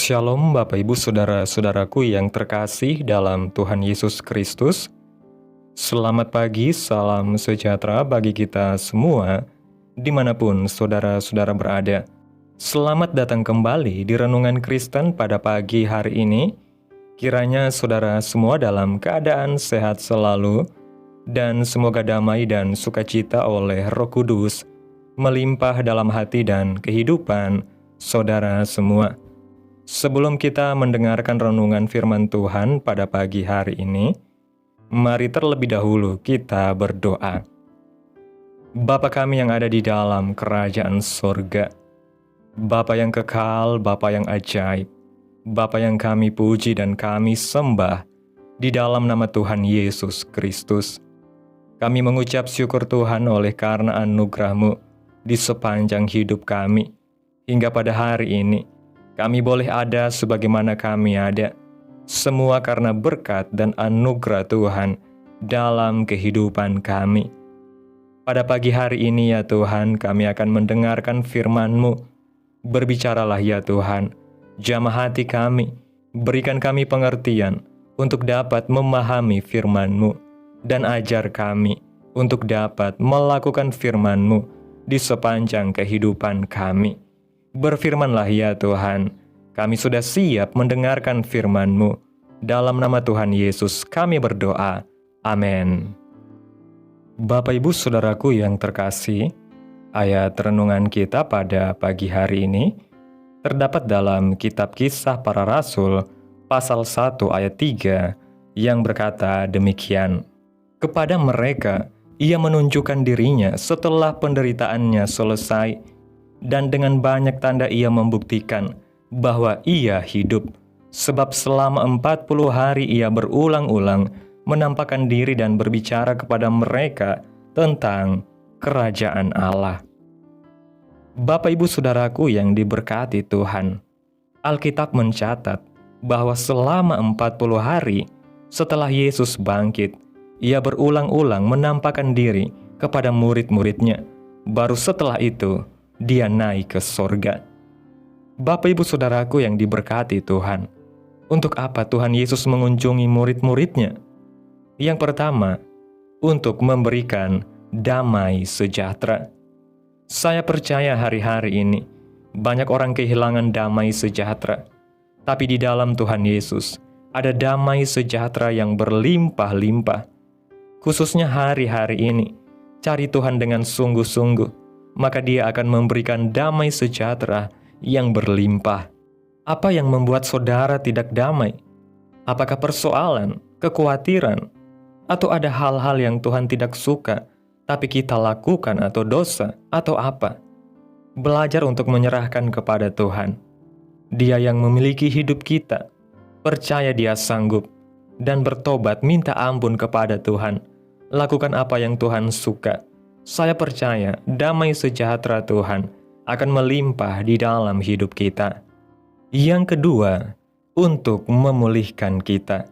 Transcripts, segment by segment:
Shalom Bapak Ibu Saudara-saudaraku yang terkasih dalam Tuhan Yesus Kristus. Selamat pagi, salam sejahtera bagi kita semua, dimanapun saudara-saudara berada. Selamat datang kembali di Renungan Kristen pada pagi hari ini. Kiranya saudara semua dalam keadaan sehat selalu, dan semoga damai dan sukacita oleh Roh Kudus melimpah dalam hati dan kehidupan saudara semua. Sebelum kita mendengarkan renungan firman Tuhan pada pagi hari ini, mari terlebih dahulu kita berdoa. Bapa kami yang ada di dalam kerajaan sorga, Bapa yang kekal, Bapa yang ajaib, Bapa yang kami puji dan kami sembah di dalam nama Tuhan Yesus Kristus. Kami mengucap syukur Tuhan oleh karena anugerah-Mu di sepanjang hidup kami, hingga pada hari ini. Kami boleh ada sebagaimana kami ada, semua karena berkat dan anugerah Tuhan dalam kehidupan kami. Pada pagi hari ini ya Tuhan, kami akan mendengarkan firman-Mu. Berbicaralah ya Tuhan, jamah hati kami, berikan kami pengertian untuk dapat memahami firman-Mu, dan ajar kami untuk dapat melakukan firman-Mu di sepanjang kehidupan kami. Berfirmanlah ya Tuhan, kami sudah siap mendengarkan firman-Mu. Dalam nama Tuhan Yesus kami berdoa. Amin. Bapak Ibu Saudaraku yang terkasih, ayat renungan kita pada pagi hari ini terdapat dalam kitab Kisah Para Rasul pasal 1 ayat 3 yang berkata demikian. Kepada mereka, ia menunjukkan dirinya setelah penderitaannya selesai, dan dengan banyak tanda ia membuktikan bahwa ia hidup, sebab selama 40 hari ia berulang-ulang menampakkan diri dan berbicara kepada mereka tentang kerajaan Allah. Bapak Ibu Saudaraku yang diberkati Tuhan, Alkitab mencatat bahwa selama 40 hari setelah Yesus bangkit, ia berulang-ulang menampakkan diri kepada murid-muridnya. Baru setelah itu, dia naik ke sorga. Bapak Ibu Saudaraku yang diberkati Tuhan, untuk apa Tuhan Yesus mengunjungi murid-muridnya? Yang pertama, untuk memberikan damai sejahtera. Saya percaya hari-hari ini, banyak orang kehilangan damai sejahtera. Tapi di dalam Tuhan Yesus, ada damai sejahtera yang berlimpah-limpah. Khususnya hari-hari ini, cari Tuhan dengan sungguh-sungguh, maka Dia akan memberikan damai sejahtera yang berlimpah. Apa yang membuat saudara tidak damai? Apakah persoalan, kekhawatiran, atau ada hal-hal yang Tuhan tidak suka, tapi kita lakukan atau dosa, atau apa? Belajar untuk menyerahkan kepada Tuhan. Dia yang memiliki hidup kita. Percaya Dia sanggup, dan bertobat minta ampun kepada Tuhan. Lakukan apa yang Tuhan suka. Saya percaya damai sejahtera Tuhan akan melimpah di dalam hidup kita. Yang kedua, untuk memulihkan kita.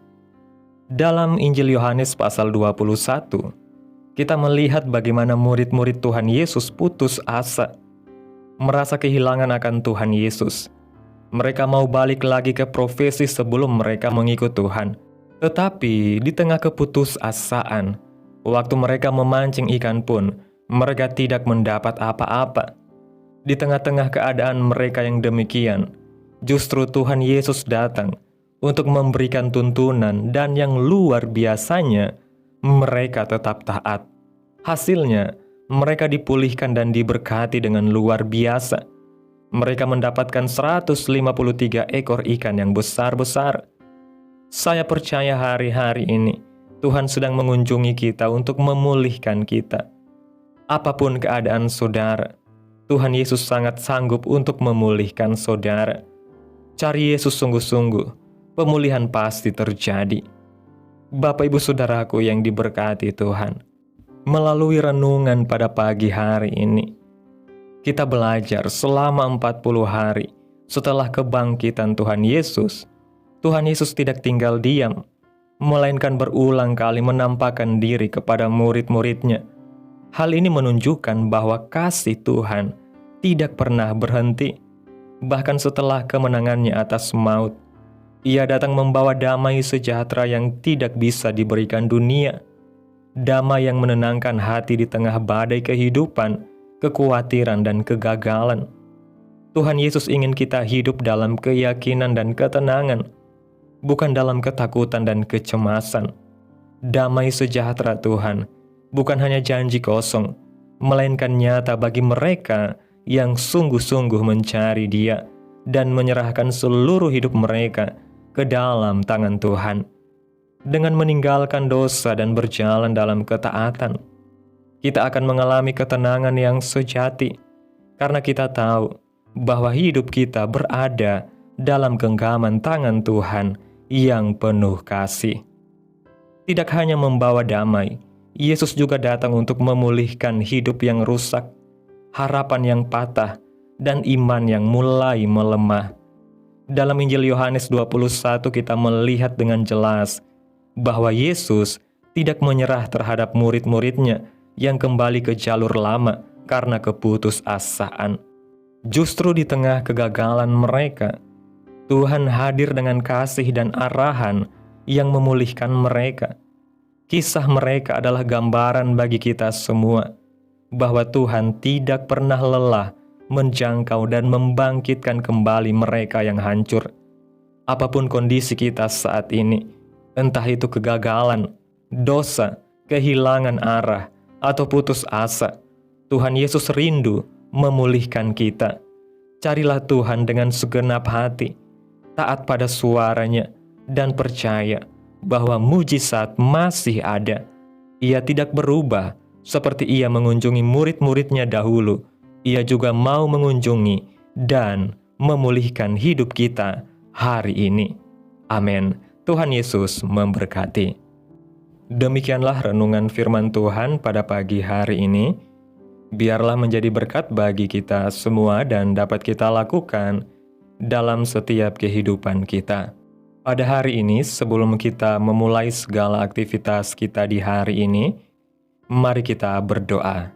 Dalam Injil Yohanes pasal 21, kita melihat bagaimana murid-murid Tuhan Yesus putus asa, merasa kehilangan akan Tuhan Yesus. Mereka mau balik lagi ke profesi sebelum mereka mengikut Tuhan. Tetapi di tengah keputusasaan, waktu mereka memancing ikan pun, mereka tidak mendapat apa-apa. Di tengah-tengah keadaan mereka yang demikian, justru Tuhan Yesus datang untuk memberikan tuntunan, dan yang luar biasanya, mereka tetap taat. Hasilnya, mereka dipulihkan dan diberkati dengan luar biasa. Mereka mendapatkan 153 ekor ikan yang besar-besar. Saya percaya hari-hari ini, Tuhan sedang mengunjungi kita untuk memulihkan kita. Apapun keadaan saudara, Tuhan Yesus sangat sanggup untuk memulihkan saudara. Cari Yesus sungguh-sungguh, pemulihan pasti terjadi. Bapak Ibu Saudaraku yang diberkati Tuhan, melalui renungan pada pagi hari ini, kita belajar selama 40 hari setelah kebangkitan Tuhan Yesus, Tuhan Yesus tidak tinggal diam, melainkan berulang kali menampakkan diri kepada murid-muridnya. Hal ini menunjukkan bahwa kasih Tuhan tidak pernah berhenti. Bahkan setelah kemenangannya atas maut, Ia datang membawa damai sejahtera yang tidak bisa diberikan dunia. Damai yang menenangkan hati di tengah badai kehidupan, kekhawatiran, dan kegagalan. Tuhan Yesus ingin kita hidup dalam keyakinan dan ketenangan, bukan dalam ketakutan dan kecemasan. Damai sejahtera Tuhan bukan hanya janji kosong, melainkan nyata bagi mereka yang sungguh-sungguh mencari Dia dan menyerahkan seluruh hidup mereka ke dalam tangan Tuhan. Dengan meninggalkan dosa dan berjalan dalam ketaatan, kita akan mengalami ketenangan yang sejati, karena kita tahu bahwa hidup kita berada dalam genggaman tangan Tuhan yang penuh kasih. Tidak hanya membawa damai, Yesus juga datang untuk memulihkan hidup yang rusak, harapan yang patah, dan iman yang mulai melemah. Dalam Injil Yohanes 21 kita melihat dengan jelas bahwa Yesus tidak menyerah terhadap murid-muridnya yang kembali ke jalur lama karena keputusasaan. Justru di tengah kegagalan mereka, Tuhan hadir dengan kasih dan arahan yang memulihkan mereka. Kisah mereka adalah gambaran bagi kita semua bahwa Tuhan tidak pernah lelah menjangkau dan membangkitkan kembali mereka yang hancur. Apapun kondisi kita saat ini, entah itu kegagalan, dosa, kehilangan arah, atau putus asa, Tuhan Yesus rindu memulihkan kita. Carilah Tuhan dengan segenap hati, taat pada suaranya, dan percaya bahwa mujizat masih ada. Ia tidak berubah, seperti Ia mengunjungi murid-muridnya dahulu. Ia juga mau mengunjungi dan memulihkan hidup kita hari ini. Amin. Tuhan Yesus memberkati. Demikianlah renungan firman Tuhan pada pagi hari ini. Biarlah menjadi berkat bagi kita semua dan dapat kita lakukan dalam setiap kehidupan kita. Pada hari ini, sebelum kita memulai segala aktivitas kita di hari ini, mari kita berdoa.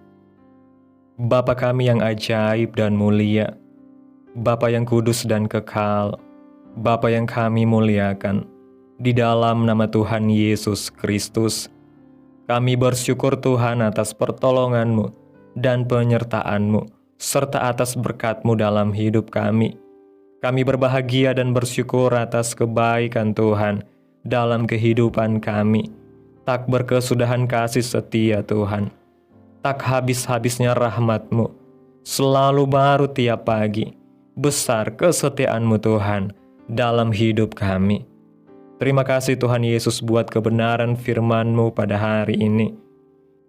Bapa kami yang ajaib dan mulia, Bapa yang kudus dan kekal, Bapa yang kami muliakan, di dalam nama Tuhan Yesus Kristus, kami bersyukur Tuhan atas pertolongan-Mu dan penyertaan-Mu, serta atas berkat-Mu dalam hidup kami. Kami berbahagia dan bersyukur atas kebaikan Tuhan dalam kehidupan kami. Tak berkesudahan kasih setia Tuhan, tak habis-habisnya rahmat-Mu, selalu baru tiap pagi. Besar kesetiaan-Mu Tuhan dalam hidup kami. Terima kasih Tuhan Yesus buat kebenaran firman-Mu pada hari ini.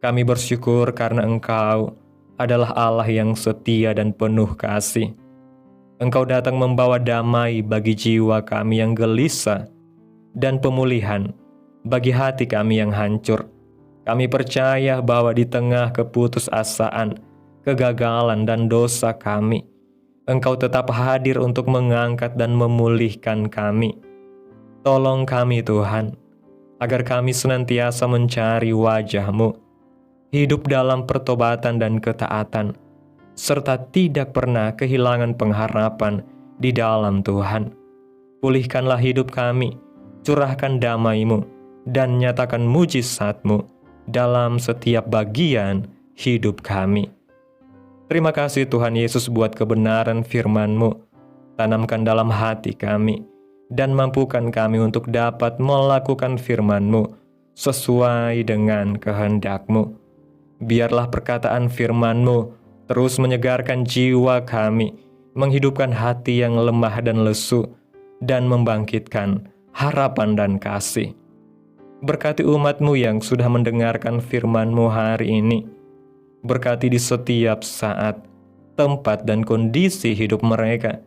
Kami bersyukur karena Engkau adalah Allah yang setia dan penuh kasih. Engkau datang membawa damai bagi jiwa kami yang gelisah dan pemulihan bagi hati kami yang hancur. Kami percaya bahwa di tengah keputusasaan, kegagalan, dan dosa kami, Engkau tetap hadir untuk mengangkat dan memulihkan kami. Tolong kami Tuhan, agar kami senantiasa mencari wajah-Mu, hidup dalam pertobatan dan ketaatan, serta tidak pernah kehilangan pengharapan di dalam Tuhan. Pulihkanlah hidup kami, curahkan damai-Mu, dan nyatakan mujizat-Mu dalam setiap bagian hidup kami. Terima kasih Tuhan Yesus buat kebenaran firman-Mu. Tanamkan dalam hati kami, dan mampukan kami untuk dapat melakukan firman-Mu sesuai dengan kehendak-Mu. Biarlah perkataan firman-Mu terus menyegarkan jiwa kami, menghidupkan hati yang lemah dan lesu, dan membangkitkan harapan dan kasih. Berkati umat-Mu yang sudah mendengarkan firman-Mu hari ini. Berkati di setiap saat, tempat, dan kondisi hidup mereka,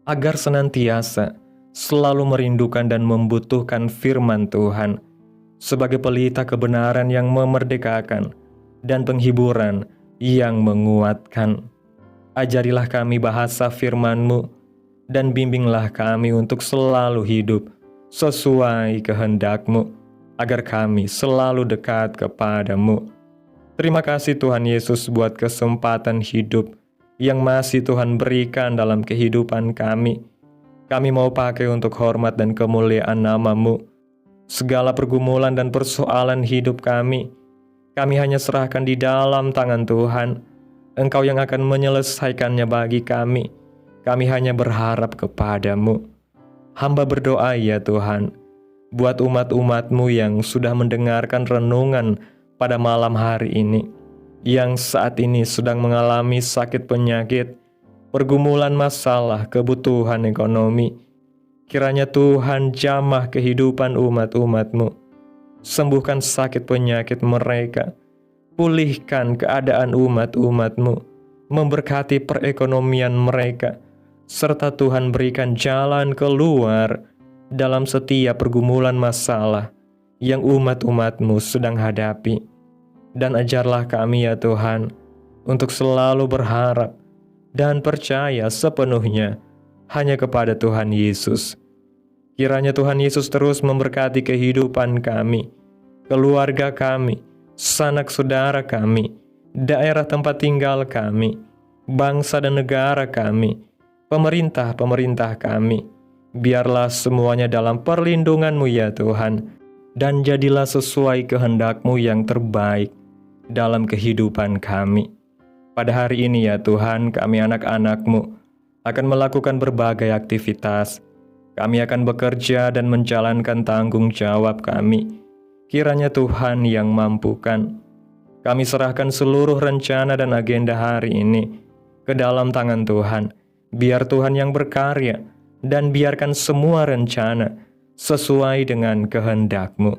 agar senantiasa selalu merindukan dan membutuhkan firman Tuhan sebagai pelita kebenaran yang memerdekakan dan penghiburan yang menguatkan. Ajarilah kami bahasa firman-Mu dan bimbinglah kami untuk selalu hidup sesuai kehendak-Mu, agar kami selalu dekat kepada-Mu. Terima kasih Tuhan Yesus buat kesempatan hidup yang masih Tuhan berikan dalam kehidupan kami. Kami mau pakai untuk hormat dan kemuliaan nama-Mu. Segala pergumulan dan persoalan hidup kami hanya serahkan di dalam tangan Tuhan. Engkau yang akan menyelesaikannya bagi kami. Kami hanya berharap kepada-Mu. Hamba berdoa ya Tuhan, buat umat-umat-Mu yang sudah mendengarkan renungan pada malam hari ini, yang saat ini sedang mengalami sakit penyakit, pergumulan masalah, kebutuhan ekonomi. Kiranya Tuhan jamah kehidupan umat-umat-Mu. Sembuhkan sakit penyakit mereka. Pulihkan keadaan umat-umat-Mu. Memberkati perekonomian mereka. Serta Tuhan berikan jalan keluar dalam setiap pergumulan masalah yang umat-umat-Mu sedang hadapi. Dan ajarlah kami ya Tuhan, untuk selalu berharap dan percaya sepenuhnya hanya kepada Tuhan Yesus. Kiranya Tuhan Yesus terus memberkati kehidupan kami, keluarga kami, sanak saudara kami, daerah tempat tinggal kami, bangsa dan negara kami, pemerintah-pemerintah kami. Biarlah semuanya dalam perlindungan-Mu ya Tuhan, dan jadilah sesuai kehendak-Mu yang terbaik dalam kehidupan kami. Pada hari ini ya Tuhan, kami anak-anak-Mu akan melakukan berbagai aktivitas. Kami akan bekerja dan menjalankan tanggung jawab kami. Kiranya Tuhan yang mampukan. Kami serahkan seluruh rencana dan agenda hari ini ke dalam tangan Tuhan. Biar Tuhan yang berkarya dan biarkan semua rencana sesuai dengan kehendak-Mu.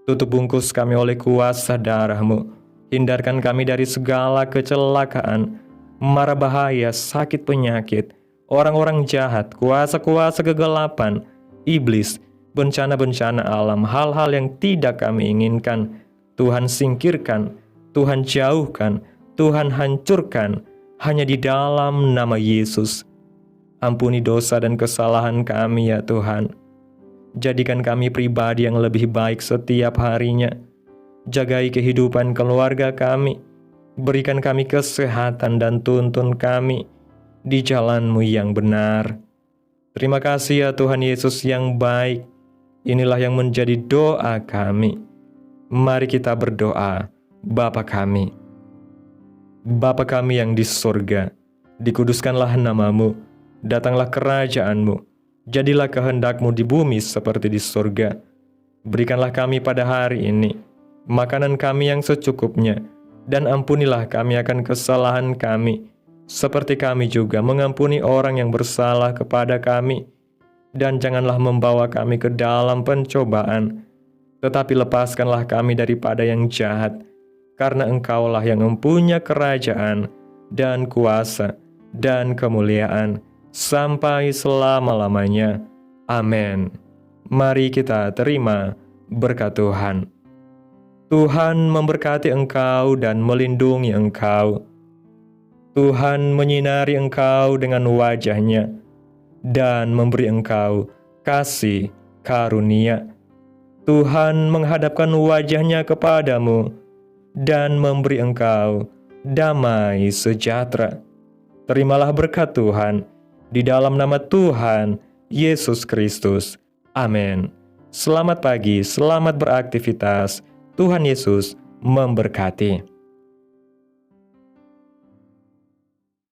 Tutup bungkus kami oleh kuasa darah-Mu. Hindarkan kami dari segala kecelakaan, mara bahaya, sakit penyakit, orang-orang jahat, kuasa-kuasa kegelapan, iblis, bencana-bencana alam, hal-hal yang tidak kami inginkan. Tuhan singkirkan, Tuhan jauhkan, Tuhan hancurkan, hanya di dalam nama Yesus. Ampuni dosa dan kesalahan kami ya Tuhan. Jadikan kami pribadi yang lebih baik setiap harinya. Jagai kehidupan keluarga kami. Berikan kami kesehatan dan tuntun kami di jalan-Mu yang benar. Terima kasih ya Tuhan Yesus yang baik. Inilah yang menjadi doa kami. Mari kita berdoa. Bapa kami. Bapa kami yang di surga, dikuduskanlah nama-Mu, datanglah kerajaan-Mu, jadilah kehendak-Mu di bumi seperti di surga. Berikanlah kami pada hari ini makanan kami yang secukupnya, dan ampunilah kami akan kesalahan kami, seperti kami juga mengampuni orang yang bersalah kepada kami. Dan janganlah membawa kami ke dalam pencobaan, tetapi lepaskanlah kami daripada yang jahat, karena Engkaulah yang mempunyai kerajaan, dan kuasa, dan kemuliaan, sampai selama-lamanya. Amin. Mari kita terima berkat Tuhan. Tuhan memberkati engkau dan melindungi engkau. Tuhan menyinari engkau dengan wajah-Nya dan memberi engkau kasih karunia. Tuhan menghadapkan wajah-Nya kepadamu dan memberi engkau damai sejahtera. Terimalah berkat Tuhan di dalam nama Tuhan Yesus Kristus. Amin. Selamat pagi, selamat beraktivitas. Tuhan Yesus memberkati.